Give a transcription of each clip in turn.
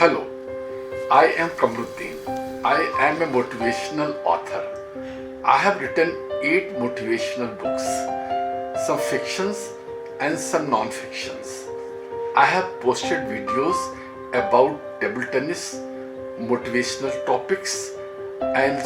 Hello, I am Kamruddin. I am a motivational author. I have written 8 motivational books, some fictions and some non-fictions. I have posted videos about table tennis, motivational topics and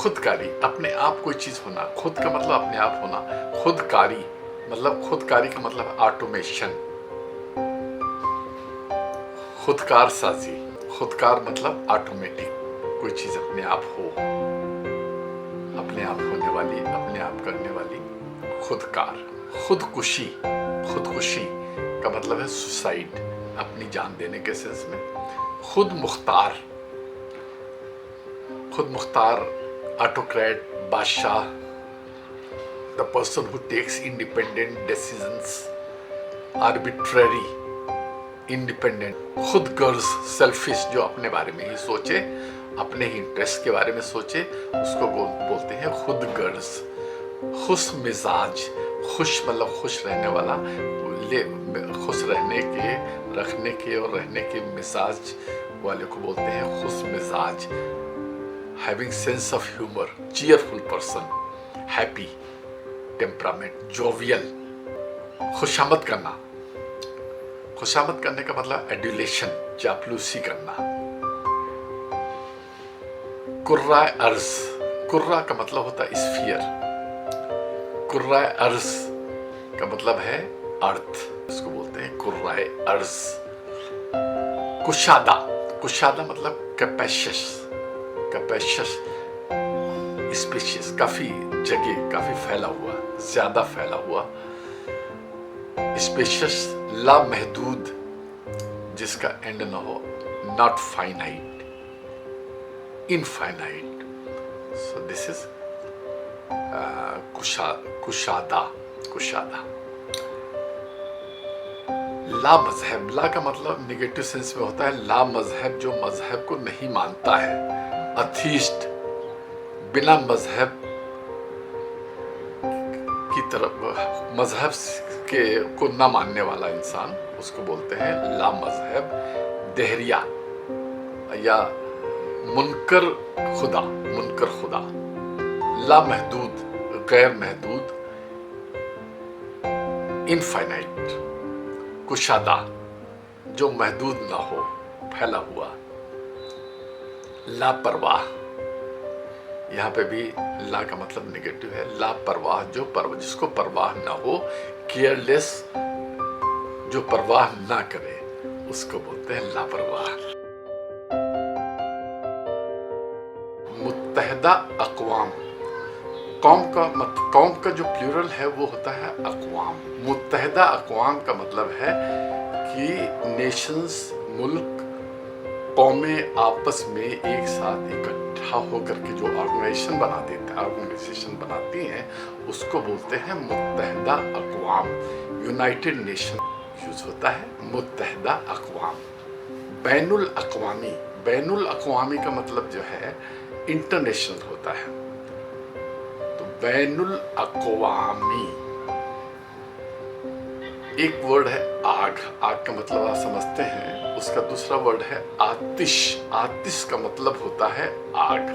خودکاری اپنے آپ کوئی چیز ہونا, خود کا مطلب اپنے آپ ہونا, خودکاری مطلب خودکاری کا مطلب آٹومیشن, خودکار سازی, خودکار مطلب آٹومیٹک, کوئی چیز اپنے آپ ہو, اپنے آپ ہونے والی, اپنے آپ کرنے والی, خودکار. خودکشی, خودکشی کا مطلب ہے سوسائڈ, اپنی جان دینے کے سینس میں. خود مختار, خود مختار آٹوکریٹ, بادشاہ, the person who takes independent decisions, arbitrary, independent. خود غرض, سیلفش, جو اپنے بارے میں ہی سوچے, اپنے ہی انٹرسٹ کے بارے میں سوچے, اس کو بولتے ہیں خود غرض. خوش مزاج, خوش مطلب خوش رہنے والا, خوش رہنے کے, رکھنے کے اور رہنے کے مزاج والے کو بولتے ہیں خوش مزاج. having sense of humor, cheerful person, happy temperament, jovial. خوشامد کرنا, خوشامد کرنے کا مطلب ایڈولیشن, چاپلوسی کرنا. کرۂ ارض, کرہ کا مطلب ہوتا ہے اسفیئر, کرۂ ارض کا مطلب ہے ارتھ, اس کو بولتے ہیں کرۂ ارض. کشادہ, کشادہ مطلب کیپیشس, کیپیشس اسپیشیس, کافی جگہ, کافی پھیلا ہوا, زیادہ پھیلا ہوا. اسپیشس لامحدود, جس کا اینڈ نہ ہو, not finite, infinite. So this is کشادہ, کشادہ. لا مذہب, لا کا مطلب نگیٹو سینس میں ہوتا ہے لا مذہب, جو مذہب کو نہیں مانتا ہے. اتھیسٹ, بنا مذہب کی طرف, مذہب کے کو نہ ماننے والا انسان, اس کو بولتے ہیں لا مذہب. دہریہ یا منکر خدا, منکر خدا. لا محدود, غیر محدود, انفائنائٹ. کشادہ, جو محدود نہ ہو, پھیلا ہوا. لاپرواہ, یہاں پہ بھی لا کا مطلب نگیٹو ہے. لاپرواہ, جو جس کو پرواہ نہ ہو, کیئرلیس, جو پرواہ نہ کرے, اس کو بولتے ہیں لاپرواہ. متحدہ اقوام, قوم کا جو پلیورل ہے وہ ہوتا ہے اقوام. متحدہ اقوام کا مطلب ہے کہ نیشنز, ملک, قومیں آپس میں ایک ساتھ اکٹھا ہو کر کے جو آرگنائزیشن بناتی ہیں, اس کو بولتے ہیں متحدہ اقوام. یونائٹڈ نیشن یوز ہوتا ہے, متحدہ اقوام. بین الاقوامی, بین الاقوامی کا مطلب جو ہے انٹرنیشنل ہوتا ہے. تو بین الاقوامی, ایک ورڈ ہے آگ, آگ کا مطلب آپ سمجھتے ہیں. اس کا دوسرا ورڈ ہے آتش, آتش کا مطلب ہوتا ہے آگ.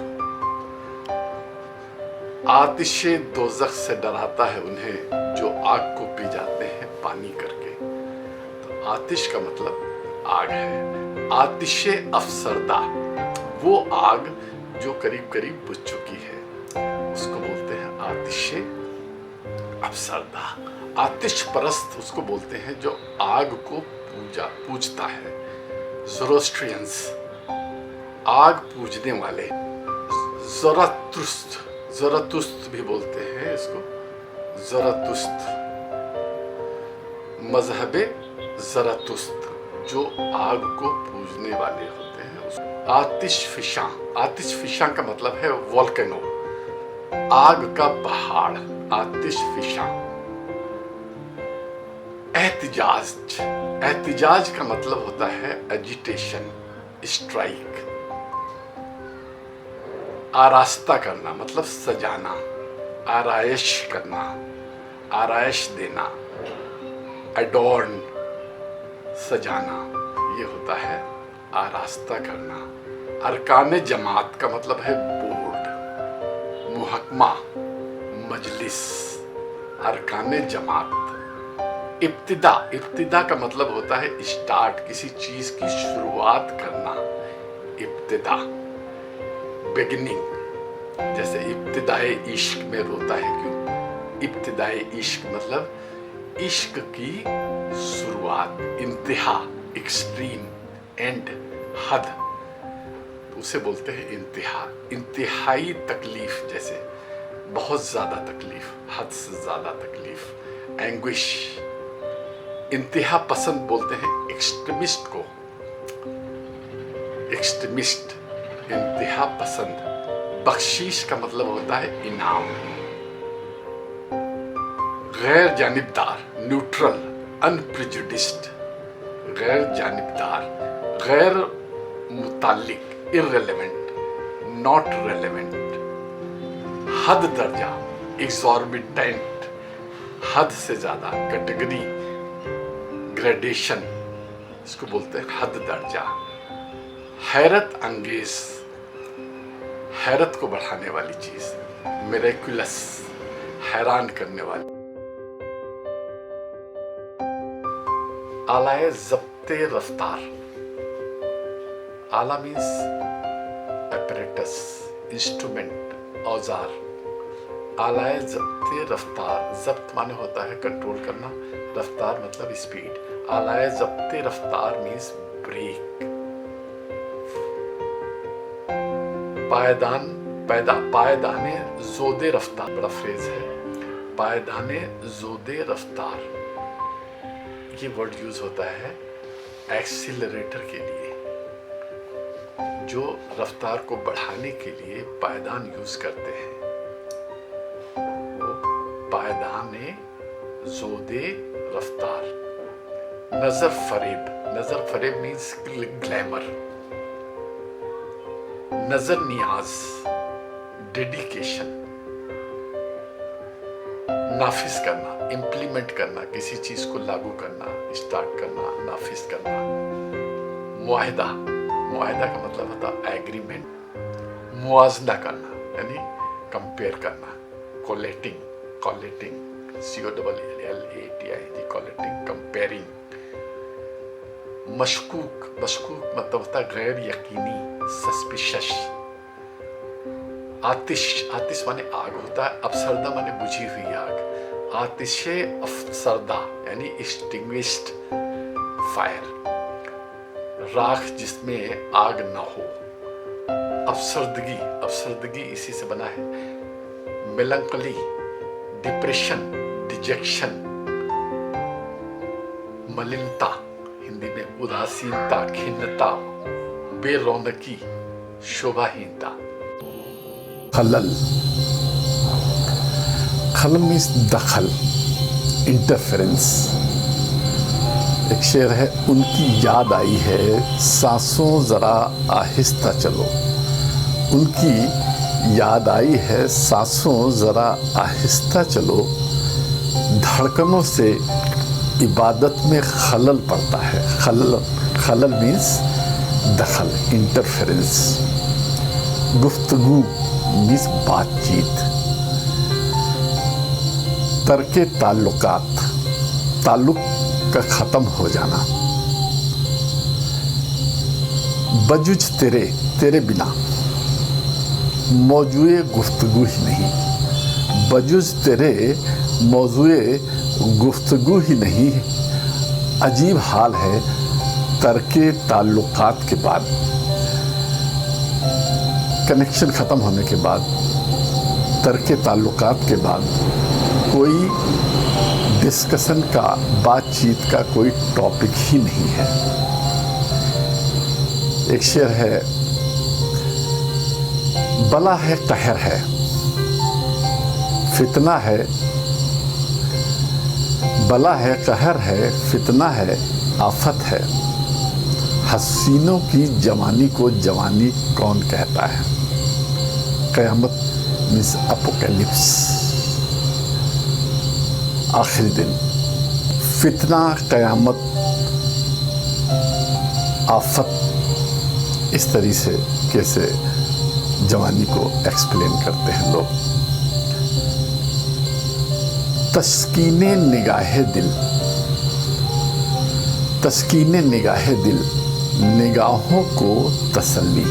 آتش دوزخ سے ڈراتا ہے انہیں جو آگ کو پی جاتے ہیں پانی کر کے. تو آتش کا مطلب آگ ہے. آتش افسردہ, وہ آگ جو قریب قریب بجھ چکی ہے, اس کو بولتے ہیں آتش افسردہ. آتش پرست اس کو بولتے ہیں جو آگ کو پوجتا ہے. زوروسٹرینز, آگ پوجنے والے. زراتشت, زراتشت بھی بولتے ہیں اس کو, زراتشت, مذہب زراتشت, جو آگ کو پوجنے والے ہوتے ہیں. آتش فشاں, آتش فشاں کا مطلب ہے والکینو, آگ کا پہاڑ. آتش فشاں. احتجاج, احتجاج کا مطلب ہوتا ہے ایجیٹیشن, اسٹرائک. آراستہ کرنا مطلب سجانا, آرائش کرنا, آرائش دینا. ایڈورن, سجانا, یہ ہوتا ہے آراستہ کرنا. ارکان جماعت کا مطلب ہے بورڈ, محکمہ, مجلس. ارکان جماعت. ابتدا, ابتدا کا مطلب ہوتا ہے اسٹارٹ, کسی چیز کی شروعات کرنا. ابتدا, بگننگ. جیسے ابتدائے عشق میں روتا ہے کیوں. ابتدائے عشق مطلب عشق کی شروعات، انتہا، ایکسٹریم، اینڈ، حد، اسے بولتے ہیں انتہا. انتہائی تکلیف، جیسے بہت زیادہ تکلیف، حد سے زیادہ تکلیف، اینگوش. انتہا پسند بولتے ہیں ایکسٹریمسٹ کو. ایکسٹریمسٹ، انتہا پسند. بخشش کا مطلب ہوتا ہے انعام. غیر جانبدار، نیوٹرل، ان پریجوڈسڈ. غیر جانبدار، غیر متعلق، irrelevant, not relevant. حد درجہ، exorbitant، حد سے زیادہ. کیٹیگری، گریڈیشن، اس کو بولتے ہیں حد درجہ. حیرت انگیز، حیرت کو بڑھانے والی چیز. میریکولس، حیران کرنے والی. آلائے ضبط رفتار. آلہ مینس apparatus, instrument, اوزار. آلائے ضبط رفتار. ضبط معنی ہوتا ہے کنٹرول کرنا، رفتار مطلب اسپیڈ. آلائے ضبط رفتار مینس بریک. پائیدان زود رفتار، بڑا فریز ہے. پائیدان زود رفتار، یہ ورڈ یوز ہوتا ہے ایکسیلریٹر کے لیے. جو رفتار کو بڑھانے کے لیے پائیدان یوز کرتے ہیں، وہ پائیدان زود رفتار. نظر فریب. نظر فریب مینس گلیمر. نظر نیاز، ڈیڈیکیشن. نافذ کرنا، امپلیمنٹ کرنا، کسی چیز کو لاگو کرنا، اسٹارٹ کرنا، نافذ کرنا. معاہدہ. معاہدہ کا مطلب ہوتا ہے ایگریمنٹ. موازنہ کرنا یعنی کمپیئر کرنا. کولیٹنگ. کولیٹنگ، COLLATING، کولیٹنگ، کمپیئرنگ. مشکوک. مشکوک مطلب ہوتا ہے غیر یقینی، سسپیشش. آتش. آتش مانے آگ ہوتا ہے. افسردہ مانے بجھی ہوئی آگ. آتش افسردہ یعنی ایکسٹنگوشڈ فائر. راکھ جس میں آگ نہ ہو. افسردگی. افسردگی اسی سے بنا ہے. میلنکلی، ڈپریشن، ڈیجیکشن. ملنتا، ہندی میں اداسینتا، کھنتا، بے رونقی، شوبھاہینتا. خلل. خلل مینس دخل، انٹرفیرنس. ایک شعر ہے، ان کی یاد آئی ہے سانسوں ذرا آہستہ چلو. ان کی یاد آئی ہے سانسوں ذرا آہستہ چلو. دھڑکنوں سے عبادت میں خلل پڑتا ہے. خلل مینس دخل، انٹرفیرنس. گفتگو مینس بات چیت. ترک تعلقات، تعلق کا ختم ہو جانا. بجج تیرے، تیرے بنا موضوع گفتگو ہی نہیں. بجز تیرے موضوع گفتگو ہی نہیں. عجیب حال ہے ترک تعلقات کے بعد، کنیکشن ختم ہونے کے بعد، ترک تعلقات کے بعد کوئی ڈسکشن کا، بات چیت کا کوئی ٹاپک ہی نہیں ہے. ایک شعر ہے، بلا ہے قہر ہے، فتنہ ہے. بلا ہے قہر ہے، فتنہ ہے، آفت ہے. حسینوں کی جوانی کو جوانی کون کہتا ہے. قیامت مینس اپوکیلپس، آخری دن. فتنہ، قیامت، آفت، اس طریقے سے کیسے جوانی کو ایکسپلین کرتے ہیں لوگ. تسکین نگاہ دل. تسکین نگاہ دل، نگاہوں کو تسلی.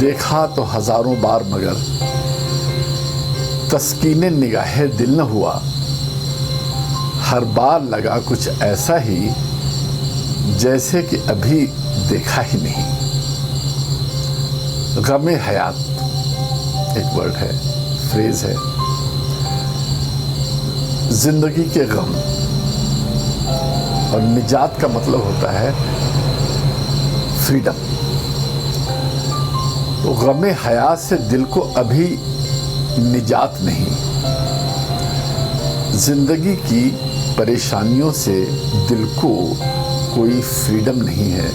دیکھا تو ہزاروں بار مگر تسکین نگاہ دل نہ ہوا، ہر بار لگا کچھ ایسا ہی جیسے کہ ابھی دیکھا ہی نہیں۔ غم حیات ایک ورڈ ہے، فریز ہے، زندگی کے غم، اور نجات کا مطلب ہوتا ہے فریڈم۔ تو غم حیات سے دل کو ابھی نجات نہیں، زندگی کی پریشانیوں سے دل کو کوئی فریڈم نہیں ہے۔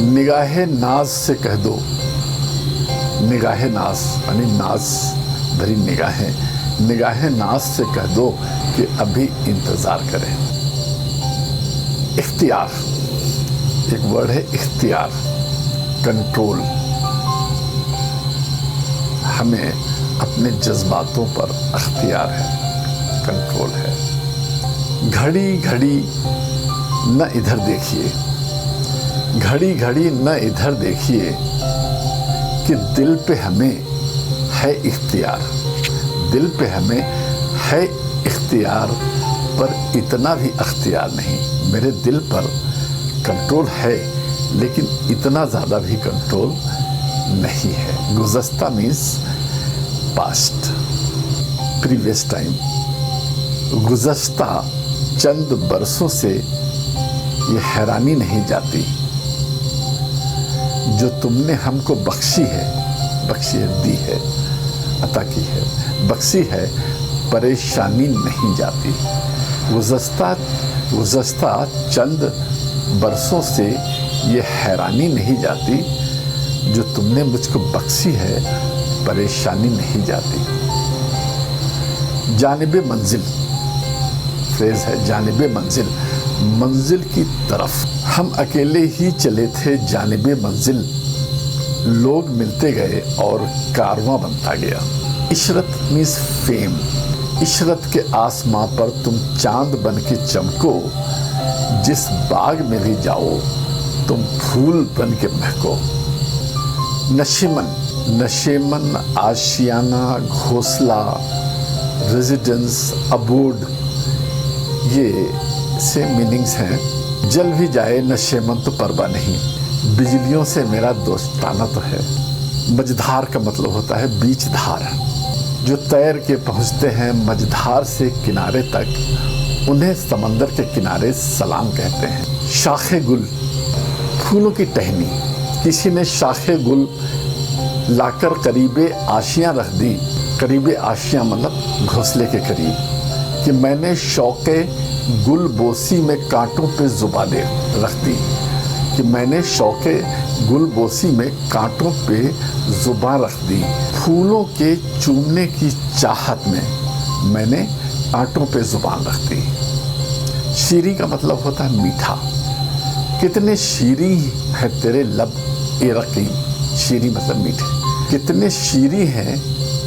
نگاہ ناز سے کہہ دو، نگاہ ناز یعنی ناز بھری نگاہیں، نگاہ ناز سے کہہ دو کہ ابھی انتظار کریں۔ اختیار ایک ورڈ ہے، اختیار، کنٹرول۔ ہمیں اپنے جذباتوں پر اختیار ہے، کنٹرول ہے۔ گھڑی گھڑی نہ ادھر دیکھیے، گھڑی گھڑی نہ ادھر دیکھیے کہ دل پہ ہمیں ہے اختیار، دل پہ ہمیں ہے اختیار، پر اتنا بھی اختیار نہیں۔ میرے دل پر کنٹرول ہے لیکن اتنا زیادہ بھی کنٹرول نہیں ہے۔ گزشتہ مینس پاسٹ، پریویس ٹائم۔ گزشتہ چند برسوں سے یہ حیرانی نہیں جاتی جو تم نے ہم کو بخشی ہے، دی ہے، عطا کی ہے، بخشی ہے، پریشانی نہیں جاتی۔ گزشتہ چند برسوں سے یہ حیرانی نہیں جاتی جو تم نے مجھ کو بخشی ہے، پریشانی نہیں جاتی۔ جانب منزل فریز ہے، جانب منزل، منزل کی طرف۔ ہم اکیلے ہی چلے تھے جانب منزل، لوگ ملتے گئے اور کارواں بنتا گیا۔ عشرت مینس فیم، عشرت کے آسماں پر تم چاند بن کے چمکو، جس باغ میں بھی جاؤ تم پھول بن کے مہکو۔ نشیمن، نشیمن آشیانہ، گھونسلہ، ریزیڈنس، ابوڈ، یہ سے میننگز ہیں۔ جل بھی جائے نشیمن تو پرواہ نہیں، بجلیوں سے میرا دوستانہ تو ہے۔ مجدھار کا مطلب ہوتا ہے بیچ دھار، جو تیر کے پہنچتے ہیں مجدھار سے کنارے تک، انہیں سمندر کے کنارے سلام کہتے ہیں۔ شاخ گل، پھولوں کی ٹہنی، کسی نے شاخ گل لا کر قریب آشیاں رکھ دی۔ قریب آشیاں مطلب گھونسلے کے قریب، کہ میں نے شوق گل بوسی میں کانٹوں پہ زبانیں رکھ دی، کہ میں نے شوق گل بوسی میں کانٹوں پہ زباں رکھ دی۔ پھولوں کے چومنے کی چاہت میں میں نے کانٹوں پہ زبان رکھ دی۔ شیریں کا مطلب ہوتا ہے میٹھا، کتنے شیریں ہے تیرے لب اے رقیب، شیریں مطلب میٹھے، کتنے شیریں ہیں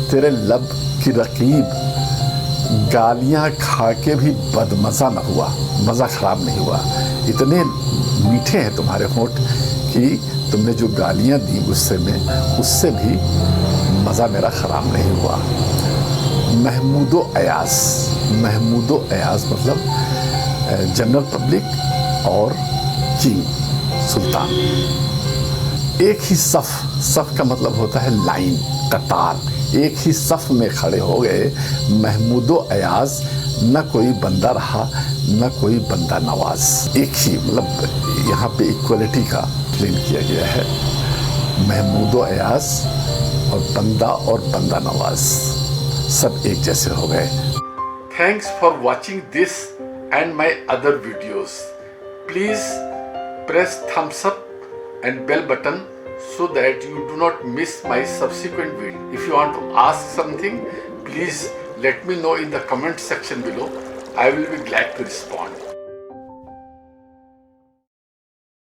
تیرے لب کی رقیب، گالیاں کھا کے بھی بدمزہ نہ ہوا، مزہ خراب نہیں ہوا۔ اتنے میٹھے ہیں تمہارے ہونٹ کہ تم نے جو گالیاں دی غصے میں، اس سے بھی مزہ میرا خراب نہیں ہوا۔ محمود و ایاز، محمود و ایاز مطلب جنرل پبلک اور کنگ، سلطان۔ ایک ہی صف، صف کا مطلب ہوتا ہے لائن، قطار، ایک ہی صف میں کھڑے ہو گئے محمود و ایاز، نہ کوئی بندہ رہا نہ کوئی بندہ نواز۔ ایک ہی مطلب یہاں پہ ایکولیٹی کا کلیم کیا گیا ہے۔ محمود و ایاز اور بندہ نواز سب ایک جیسے ہو گئے۔ Thanks for watching this and my other videos. Please press thumbs up and bell button so that you do not miss my subsequent video. If you want to ask something, please let me know in the comment section below. I will be glad to respond.